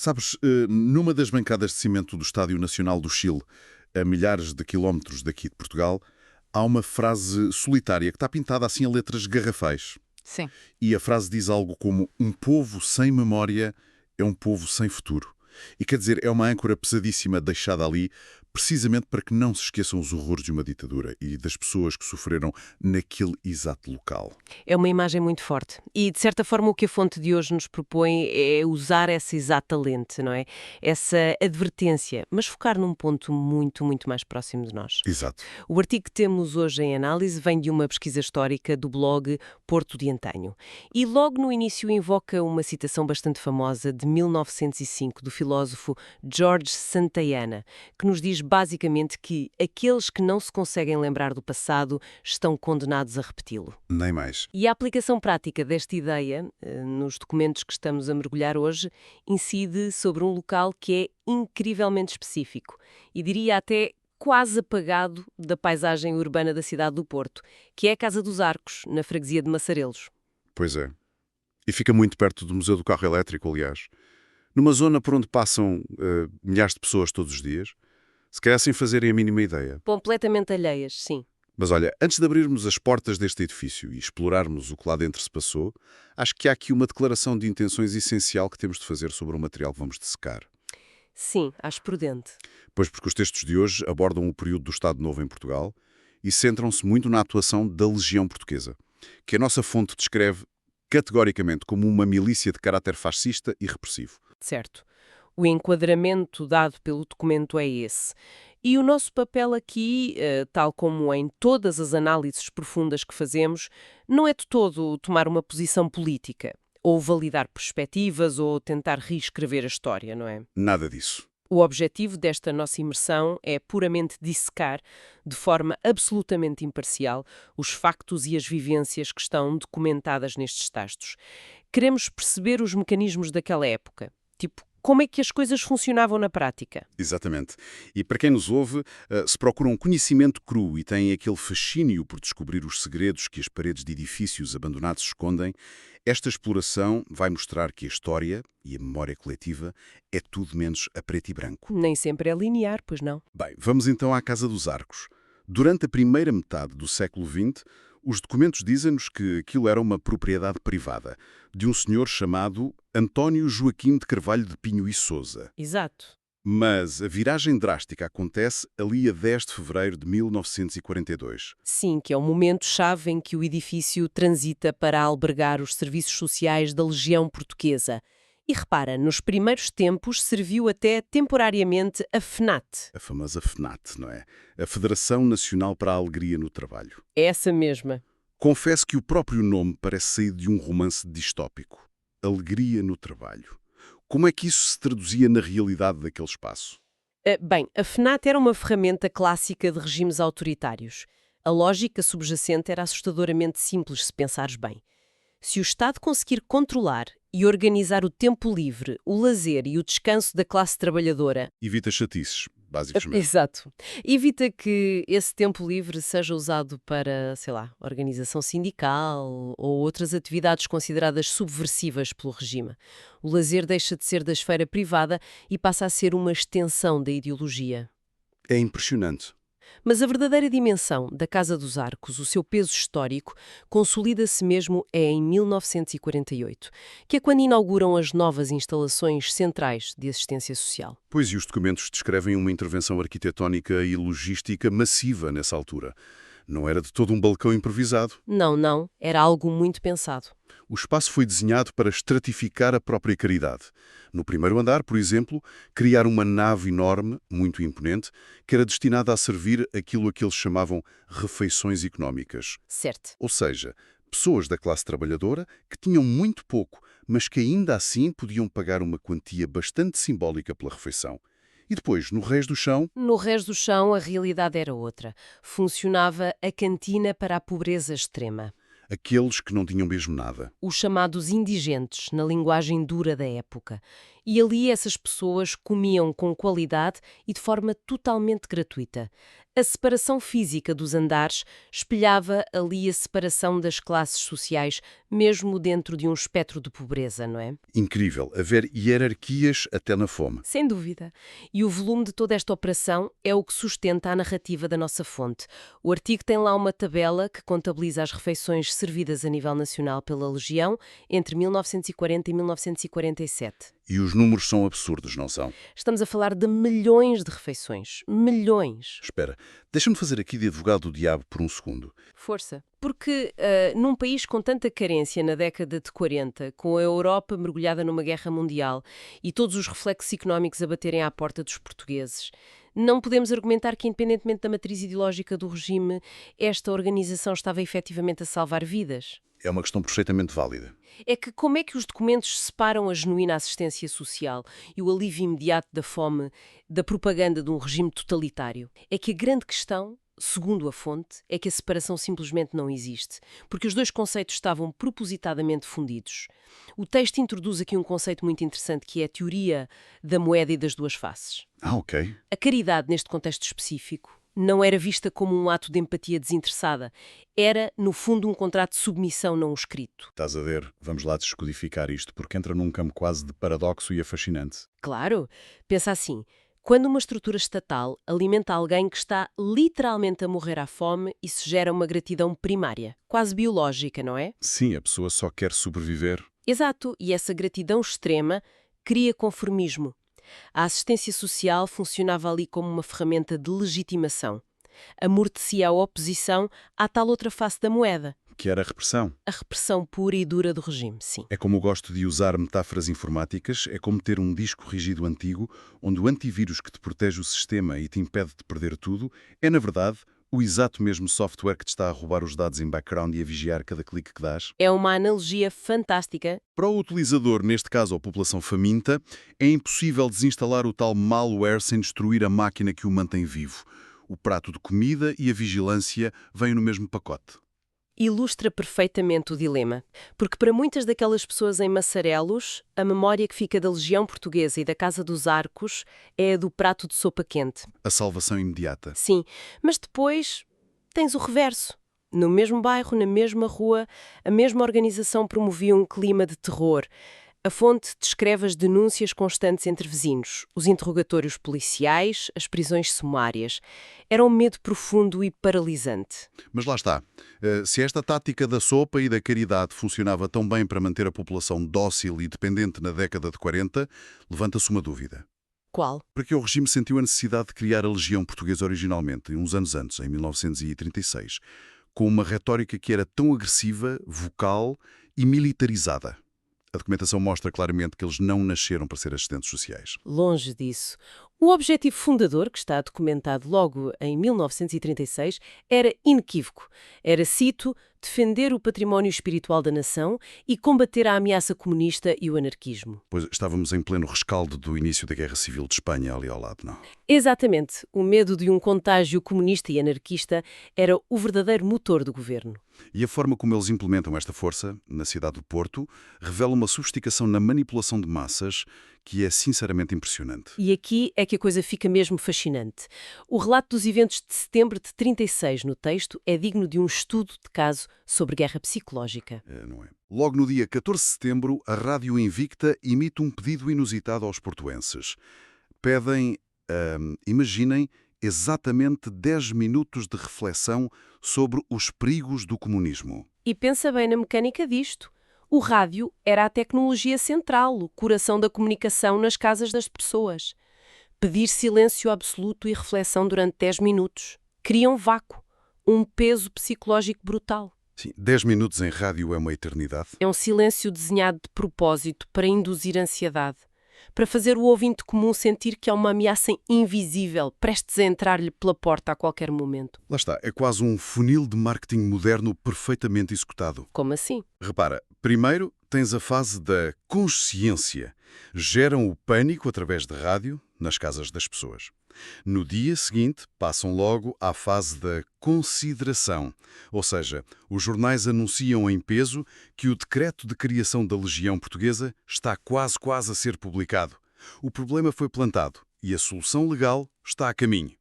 Sabes, numa das bancadas de cimento do Estádio Nacional do Chile, a milhares de quilómetros daqui de Portugal, há uma frase solitária que está pintada assim a letras garrafais. Sim. E a frase diz algo como: um povo sem memória é um povo sem futuro. E quer dizer, é uma âncora pesadíssima deixada ali, precisamente para que não se esqueçam os horrores de uma ditadura e das pessoas que sofreram naquele exato local. É uma imagem muito forte. E, de certa forma, o que a fonte de hoje nos propõe é usar essa exata lente, não é? Essa advertência, mas focar num ponto muito, muito mais próximo de nós. Exato. O artigo que temos hoje em análise vem de uma pesquisa histórica do blog Porto de Antanho. E logo no início invoca uma citação bastante famosa de 1905 do filósofo George Santayana, que nos diz basicamente que aqueles que não se conseguem lembrar do passado estão condenados a repeti-lo. Nem mais. E a aplicação prática desta ideia, nos documentos que estamos a mergulhar hoje, incide sobre um local que é incrivelmente específico e diria até quase apagado da paisagem urbana da cidade do Porto, que é a Casa dos Arcos, na freguesia de Massarelos. Pois é. E fica muito perto do Museu do Carro Elétrico, aliás. Numa zona por onde passam milhares de pessoas todos os dias, se calhar sem fazerem a mínima ideia. Completamente alheias, sim. Mas olha, antes de abrirmos as portas deste edifício e explorarmos o que lá dentro se passou, acho que há aqui uma declaração de intenções essencial que temos de fazer sobre o material que vamos dissecar. Sim, acho prudente. Pois porque os textos de hoje abordam o período do Estado Novo em Portugal e centram-se muito na atuação da Legião Portuguesa, que a nossa fonte descreve categoricamente como uma milícia de caráter fascista e repressivo. Certo. O enquadramento dado pelo documento é esse. E o nosso papel aqui, tal como em todas as análises profundas que fazemos, não é de todo tomar uma posição política, ou validar perspectivas, ou tentar reescrever a história, não é? Nada disso. O objetivo desta nossa imersão é puramente dissecar, de forma absolutamente imparcial, os factos e as vivências que estão documentadas nestes textos. Queremos perceber os mecanismos daquela época, tipo, como é que as coisas funcionavam na prática. Exatamente. E para quem nos ouve, se procuram conhecimento cru e têm aquele fascínio por descobrir os segredos que as paredes de edifícios abandonados escondem, esta exploração vai mostrar que a história e a memória coletiva é tudo menos a preto e branco. Nem sempre é linear, pois não? Bem, vamos então à Casa dos Arcos. Durante a primeira metade do século XX, os documentos dizem-nos que aquilo era uma propriedade privada, de um senhor chamado António Joaquim de Carvalho de Pinho e Sousa. Exato. Mas a viragem drástica acontece ali a 10 de fevereiro de 1942. Sim, que é o momento-chave em que o edifício transita para albergar os serviços sociais da Legião Portuguesa. E repara, nos primeiros tempos serviu até temporariamente a FNAT. A famosa FNAT, não é? A Federação Nacional para a Alegria no Trabalho. Essa mesma. Confesso que o próprio nome parece sair de um romance distópico. Alegria no Trabalho. Como é que isso se traduzia na realidade daquele espaço? Bem, a FNAT era uma ferramenta clássica de regimes autoritários. A lógica subjacente era assustadoramente simples, se pensares bem. Se o Estado conseguir controlar e organizar o tempo livre, o lazer e o descanso da classe trabalhadora... Evita chatices, basicamente. Exato. Evita que esse tempo livre seja usado para, sei lá, organização sindical ou outras atividades consideradas subversivas pelo regime. O lazer deixa de ser da esfera privada e passa a ser uma extensão da ideologia. É impressionante. Mas a verdadeira dimensão da Casa dos Arcos, o seu peso histórico, consolida-se mesmo em 1948, que é quando inauguram as novas instalações centrais de assistência social. Pois, e os documentos descrevem uma intervenção arquitetónica e logística massiva nessa altura. Não era de todo um balcão improvisado. Não, era algo muito pensado. O espaço foi desenhado para estratificar a própria caridade. No primeiro andar, por exemplo, criar uma nave enorme, muito imponente, que era destinada a servir aquilo a que eles chamavam refeições económicas. Certo. Ou seja, pessoas da classe trabalhadora que tinham muito pouco, mas que ainda assim podiam pagar uma quantia bastante simbólica pela refeição. E depois, no resto do chão... No resto do chão, a realidade era outra. Funcionava a cantina para a pobreza extrema. Aqueles que não tinham mesmo nada. Os chamados indigentes, na linguagem dura da época. E ali essas pessoas comiam com qualidade e de forma totalmente gratuita. A separação física dos andares espelhava ali a separação das classes sociais, mesmo dentro de um espectro de pobreza, não é? Incrível, haver hierarquias até na fome. Sem dúvida. E o volume de toda esta operação é o que sustenta a narrativa da nossa fonte. O artigo tem lá uma tabela que contabiliza as refeições servidas a nível nacional pela Legião entre 1940 e 1947. E os números são absurdos, não são? Estamos a falar de milhões de refeições. Milhões. Espera, deixa-me fazer aqui de advogado do diabo por um segundo. Força. Porque num país com tanta carência na década de 40, com a Europa mergulhada numa guerra mundial e todos os reflexos económicos a baterem à porta dos portugueses, não podemos argumentar que, independentemente da matriz ideológica do regime, esta organização estava efetivamente a salvar vidas. É uma questão perfeitamente válida. É que como é que os documentos separam a genuína assistência social e o alívio imediato da fome da propaganda de um regime totalitário? É que a grande questão, segundo a fonte, é que a separação simplesmente não existe, porque os dois conceitos estavam propositadamente fundidos. O texto introduz aqui um conceito muito interessante que é a teoria da moeda e das duas faces. Ok. A caridade, neste contexto específico, não era vista como um ato de empatia desinteressada. Era, no fundo, um contrato de submissão não escrito. Estás a ver? Vamos lá descodificar isto, porque entra num campo quase de paradoxo e é fascinante. Claro, pensa assim. Quando uma estrutura estatal alimenta alguém que está literalmente a morrer à fome, isso gera uma gratidão primária, quase biológica, não é? Sim, a pessoa só quer sobreviver. Exato, e essa gratidão extrema cria conformismo. A assistência social funcionava ali como uma ferramenta de legitimação. Amortecia a oposição à tal outra face da moeda. Que era a repressão. A repressão pura e dura do regime, sim. É como eu gosto de usar metáforas informáticas, é como ter um disco rígido antigo, onde o antivírus que te protege o sistema e te impede de perder tudo, é, na verdade, o exato mesmo software que te está a roubar os dados em background e a vigiar cada clique que dás. É uma analogia fantástica. Para o utilizador, neste caso a população faminta, é impossível desinstalar o tal malware sem destruir a máquina que o mantém vivo. O prato de comida e a vigilância vêm no mesmo pacote. Ilustra perfeitamente o dilema, porque para muitas daquelas pessoas em Massarelos, a memória que fica da Legião Portuguesa e da Casa dos Arcos é a do prato de sopa quente. A salvação imediata. Sim, mas depois tens o reverso. No mesmo bairro, na mesma rua, a mesma organização promovia um clima de terror. A fonte descreve as denúncias constantes entre vizinhos, os interrogatórios policiais, as prisões sumárias. Era um medo profundo e paralisante. Mas lá está. Se esta tática da sopa e da caridade funcionava tão bem para manter a população dócil e dependente na década de 40, levanta-se uma dúvida. Qual? Porque o regime sentiu a necessidade de criar a Legião Portuguesa originalmente, uns anos antes, em 1936, com uma retórica que era tão agressiva, vocal e militarizada. A documentação mostra claramente que eles não nasceram para ser assistentes sociais. Longe disso. O objetivo fundador, que está documentado logo em 1936, era inequívoco. Era, cito, defender o património espiritual da nação e combater a ameaça comunista e o anarquismo. Pois estávamos em pleno rescaldo do início da Guerra Civil de Espanha, ali ao lado, não? Exatamente. O medo de um contágio comunista e anarquista era o verdadeiro motor do governo. E a forma como eles implementam esta força, na cidade do Porto, revela uma sofisticação na manipulação de massas que é sinceramente impressionante. E aqui é que a coisa fica mesmo fascinante. O relato dos eventos de setembro de 36 no texto é digno de um estudo de caso sobre guerra psicológica. Não é? Logo no dia 14 de setembro, a Rádio Invicta emite um pedido inusitado aos portuenses. Pedem, imaginem, exatamente 10 minutos de reflexão sobre os perigos do comunismo. E pensa bem na mecânica disto. O rádio era a tecnologia central, o coração da comunicação nas casas das pessoas. Pedir silêncio absoluto e reflexão durante 10 minutos. Cria um vácuo, um peso psicológico brutal. Sim, 10 minutos em rádio é uma eternidade. É um silêncio desenhado de propósito para induzir ansiedade, para fazer o ouvinte comum sentir que há uma ameaça invisível prestes a entrar-lhe pela porta a qualquer momento. Lá está, é quase um funil de marketing moderno perfeitamente executado. Como assim? Repara, primeiro tens a fase da consciência. Geram o pânico através de rádio nas casas das pessoas. No dia seguinte, passam logo à fase da consideração, ou seja, os jornais anunciam em peso que o decreto de criação da Legião Portuguesa está quase a ser publicado. O problema foi plantado e a solução legal está a caminho.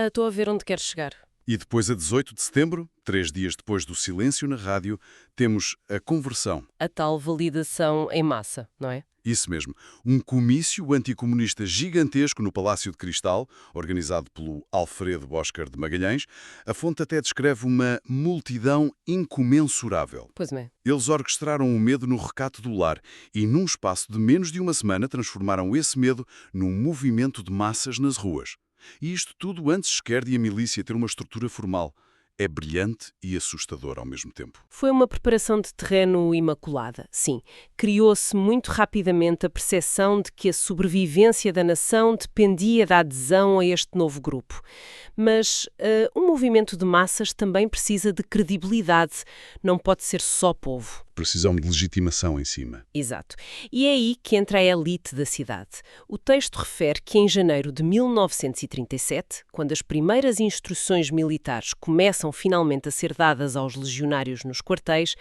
Estou a ver onde queres chegar. E depois, a 18 de setembro, 3 dias depois do silêncio na rádio, temos a conversão. A tal validação em massa, não é? Isso mesmo, um comício anticomunista gigantesco no Palácio de Cristal, organizado pelo Alfredo Boscar de Magalhães. A fonte até descreve uma multidão incomensurável. Pois é. Eles orquestraram o medo no recato do lar e, num espaço de menos de uma semana, transformaram esse medo num movimento de massas nas ruas. E isto tudo antes sequer de a milícia ter uma estrutura formal. É brilhante e assustador ao mesmo tempo. Foi uma preparação de terreno imaculada, sim. Criou-se muito rapidamente a percepção de que a sobrevivência da nação dependia da adesão a este novo grupo. Mas um movimento de massas também precisa de credibilidade, não pode ser só povo. Precisão de legitimação em cima. Exato. E é aí que entra a elite da cidade. O texto refere que em janeiro de 1937, quando as primeiras instruções militares começam finalmente a ser dadas aos legionários nos quartéis,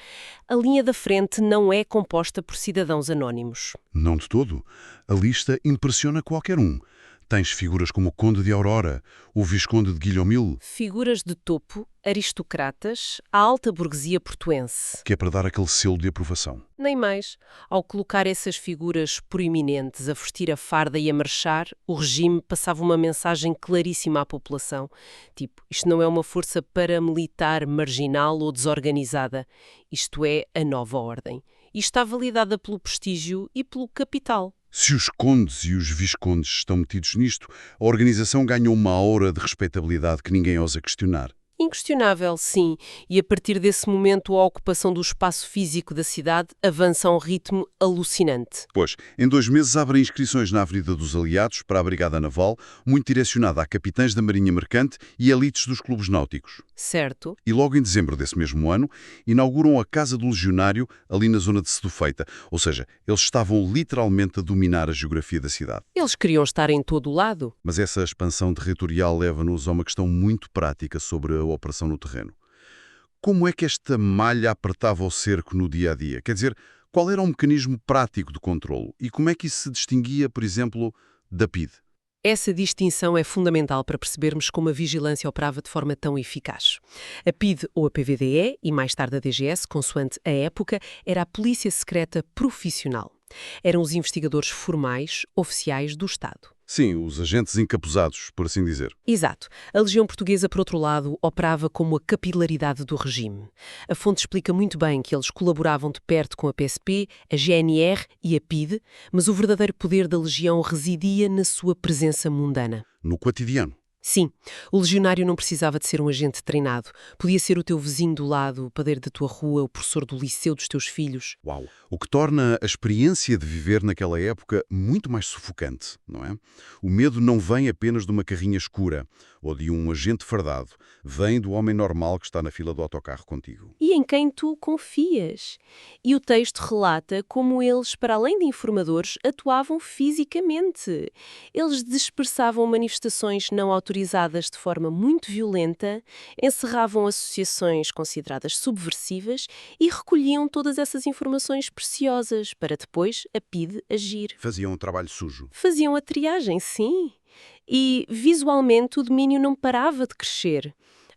a linha da frente não é composta por cidadãos anónimos. Não de todo. A lista impressiona qualquer um. Tens figuras como o Conde de Aurora, o Visconde de Guilhomil, Figuras de topo, aristocratas, a alta burguesia portuense. que é para dar aquele selo de aprovação. Nem mais. Ao colocar essas figuras proeminentes a vestir a farda e a marchar, o regime passava uma mensagem claríssima à população. Tipo, isto não é uma força paramilitar marginal ou desorganizada. Isto é a nova ordem. E está validada pelo prestígio e pelo capital. Se os condes e os viscondes estão metidos nisto, a organização ganha uma aura de respeitabilidade que ninguém ousa questionar. Inquestionável, sim, e a partir desse momento a ocupação do espaço físico da cidade avança a um ritmo alucinante. Pois, em 2 meses abrem inscrições na Avenida dos Aliados para a Brigada Naval, muito direcionada a capitães da Marinha Mercante e elites dos clubes náuticos. Certo? E logo em dezembro desse mesmo ano, inauguram a Casa do Legionário ali na zona de Sedufeita, ou seja, eles estavam literalmente a dominar a geografia da cidade. Eles queriam estar em todo o lado. Mas essa expansão territorial leva-nos a uma questão muito prática sobre a operação no terreno. Como é que esta malha apertava o cerco no dia-a-dia? Quer dizer, qual era o mecanismo prático de controlo? E como é que isso se distinguia, por exemplo, da PIDE? Essa distinção é fundamental para percebermos como a vigilância operava de forma tão eficaz. A PIDE ou a PVDE, e mais tarde a DGS, consoante a época, era a polícia secreta profissional. Eram os investigadores formais, oficiais do Estado. Sim, os agentes encapuzados, por assim dizer. Exato. A Legião Portuguesa, por outro lado, operava como a capilaridade do regime. A fonte explica muito bem que eles colaboravam de perto com a PSP, a GNR e a PIDE, mas o verdadeiro poder da Legião residia na sua presença mundana. No cotidiano. Sim, o legionário não precisava de ser um agente treinado. Podia ser o teu vizinho do lado, o padeiro da tua rua, o professor do liceu dos teus filhos. Uau! O que torna a experiência de viver naquela época muito mais sufocante, não é? O medo não vem apenas de uma carrinha escura ou de um agente fardado. Vem do homem normal que está na fila do autocarro contigo. E em quem tu confias. E o texto relata como eles, para além de informadores, atuavam fisicamente. Eles dispersavam manifestações não autorizadas de forma muito violenta, encerravam associações consideradas subversivas e recolhiam todas essas informações preciosas para depois a PIDE agir. Faziam um trabalho sujo. Faziam a triagem, sim. E, visualmente, o domínio não parava de crescer.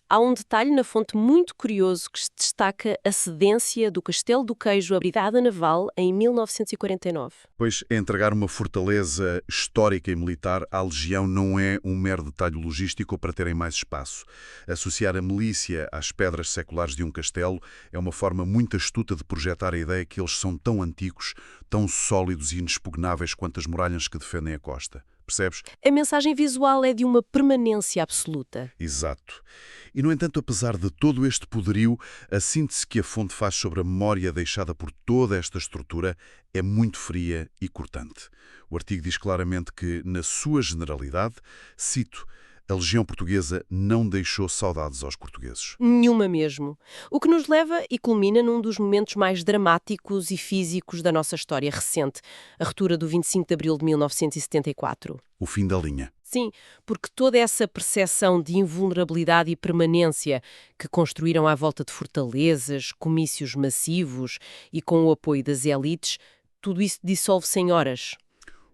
Há um detalhe na fonte muito curioso que se destaca a cedência do Castelo do Queijo à Brigada Naval em 1949. Pois entregar uma fortaleza histórica e militar à Legião não é um mero detalhe logístico para terem mais espaço. Associar a milícia às pedras seculares de um castelo é uma forma muito astuta de projetar a ideia que eles são tão antigos, tão sólidos e inexpugnáveis quanto as muralhas que defendem a costa. Percebes? A mensagem visual é de uma permanência absoluta. Exato. E, no entanto, apesar de todo este poderio, a síntese que a fonte faz sobre a memória deixada por toda esta estrutura é muito fria e cortante. O artigo diz claramente que, na sua generalidade, cito, a Legião Portuguesa não deixou saudades aos portugueses. Nenhuma mesmo. O que nos leva e culmina num dos momentos mais dramáticos e físicos da nossa história recente, a ruptura do 25 de abril de 1974. O fim da linha. Sim, porque toda essa percepção de invulnerabilidade e permanência que construíram à volta de fortalezas, comícios massivos e com o apoio das elites, tudo isso dissolve-se em horas.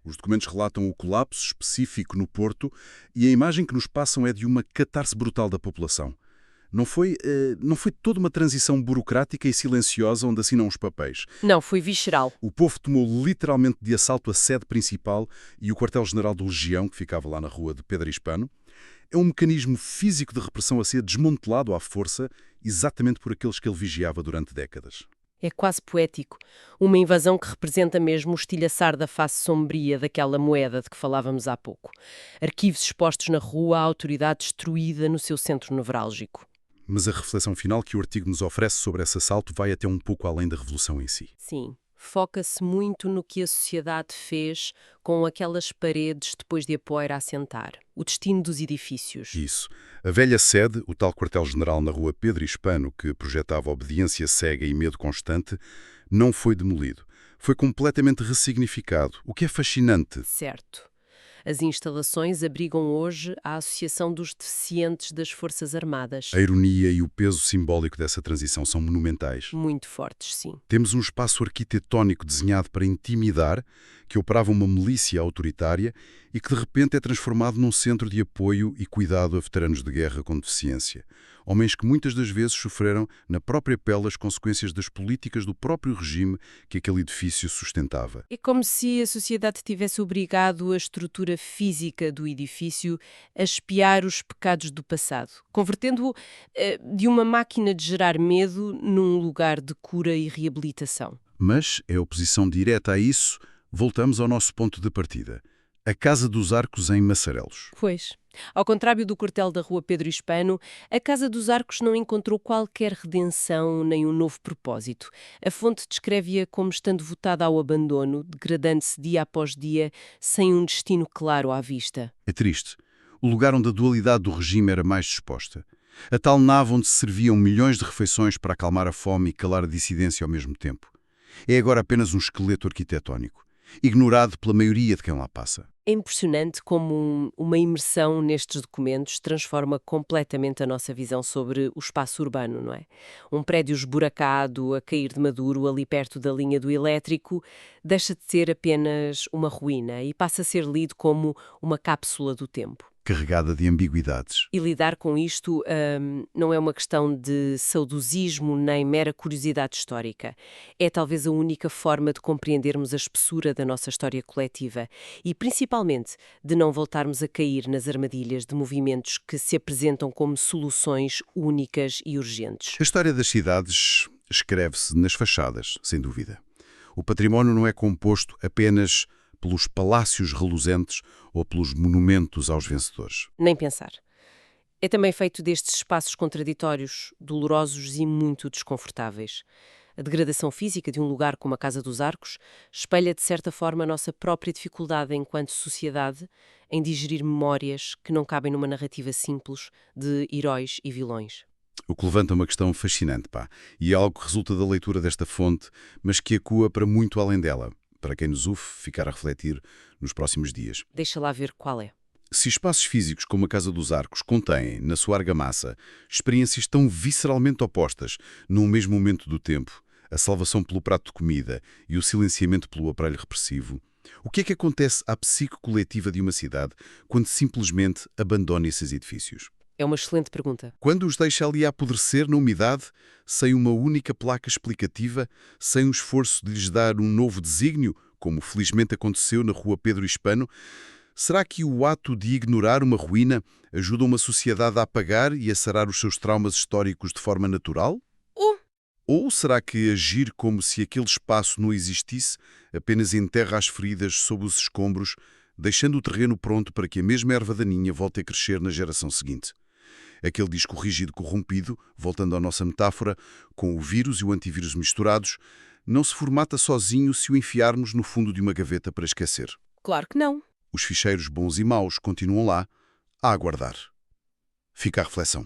Os documentos relatam o colapso específico no porto e a imagem que nos passam é de uma catarse brutal da população. Não foi toda uma transição burocrática e silenciosa onde assinam os papéis. Não, foi visceral. O povo tomou literalmente de assalto a sede principal e o quartel-general do Legião, que ficava lá na rua de Pedro Hispano. É um mecanismo físico de repressão a ser desmantelado à força, exatamente por aqueles que ele vigiava durante décadas. É quase poético. Uma invasão que representa mesmo o estilhaçar da face sombria daquela moeda de que falávamos há pouco. Arquivos expostos na rua, a autoridade destruída no seu centro nevrálgico. Mas a reflexão final que o artigo nos oferece sobre esse assalto vai até um pouco além da revolução em si. Sim, foca-se muito no que a sociedade fez com aquelas paredes depois de a poeira assentar. O destino dos edifícios. Isso. A velha sede, o tal quartel-general na rua Pedro Hispano, que projetava obediência cega e medo constante, não foi demolido. Foi completamente ressignificado, o que é fascinante. Certo. As instalações abrigam hoje a Associação dos Deficientes das Forças Armadas. A ironia e o peso simbólico dessa transição são monumentais. Muito fortes, sim. Temos um espaço arquitetónico desenhado para intimidar, que operava uma milícia autoritária e que de repente é transformado num centro de apoio e cuidado a veteranos de guerra com deficiência. Homens que muitas das vezes sofreram na própria pele as consequências das políticas do próprio regime que aquele edifício sustentava. É como se a sociedade tivesse obrigado a estrutura física do edifício a espiar os pecados do passado, convertendo-o de uma máquina de gerar medo num lugar de cura e reabilitação. Mas, em oposição direta a isso, voltamos ao nosso ponto de partida. A Casa dos Arcos em Massarelos. Pois. Ao contrário do quartel da rua Pedro Hispano, a Casa dos Arcos não encontrou qualquer redenção nem um novo propósito. A fonte descreve-a como estando votada ao abandono, degradando-se dia após dia, sem um destino claro à vista. É triste. O lugar onde a dualidade do regime era mais disposta. A tal nave onde se serviam milhões de refeições para acalmar a fome e calar a dissidência ao mesmo tempo. É agora apenas um esqueleto arquitetónico, ignorado pela maioria de quem lá passa. É impressionante como uma imersão nestes documentos transforma completamente a nossa visão sobre o espaço urbano, não é? Um prédio esburacado, a cair de maduro ali perto da linha do elétrico, deixa de ser apenas uma ruína e passa a ser lido como uma cápsula do tempo. Carregada de ambiguidades. E lidar com isto não é uma questão de saudosismo nem mera curiosidade histórica. É talvez a única forma de compreendermos a espessura da nossa história coletiva e, principalmente, de não voltarmos a cair nas armadilhas de movimentos que se apresentam como soluções únicas e urgentes. A história das cidades escreve-se nas fachadas, sem dúvida. O património não é composto apenas pelos palácios reluzentes ou pelos monumentos aos vencedores. Nem pensar. É também feito destes espaços contraditórios, dolorosos e muito desconfortáveis. A degradação física de um lugar como a Casa dos Arcos espelha de certa forma a nossa própria dificuldade enquanto sociedade em digerir memórias que não cabem numa narrativa simples de heróis e vilões. O que levanta uma questão fascinante, e é algo que resulta da leitura desta fonte, mas que acua para muito além dela, para quem nos ouve ficar a refletir nos próximos dias. Deixa lá ver qual é. Se espaços físicos como a Casa dos Arcos contêm, na sua argamassa, experiências tão visceralmente opostas, num mesmo momento do tempo, a salvação pelo prato de comida e o silenciamento pelo aparelho repressivo, o que é que acontece à psique coletiva de uma cidade quando simplesmente abandona esses edifícios? É uma excelente pergunta. Quando os deixa ali a apodrecer na umidade, sem uma única placa explicativa, sem o esforço de lhes dar um novo desígnio, como felizmente aconteceu na rua Pedro Hispano, será que o ato de ignorar uma ruína ajuda uma sociedade a apagar e a sarar os seus traumas históricos de forma natural? Ou será que agir como se aquele espaço não existisse apenas enterra as feridas sob os escombros, deixando o terreno pronto para que a mesma erva daninha volte a crescer na geração seguinte? Aquele disco rígido corrompido, voltando à nossa metáfora, com o vírus e o antivírus misturados, não se formata sozinho se o enfiarmos no fundo de uma gaveta para esquecer. Claro que não. Os ficheiros bons e maus continuam lá, a aguardar. Fica a reflexão.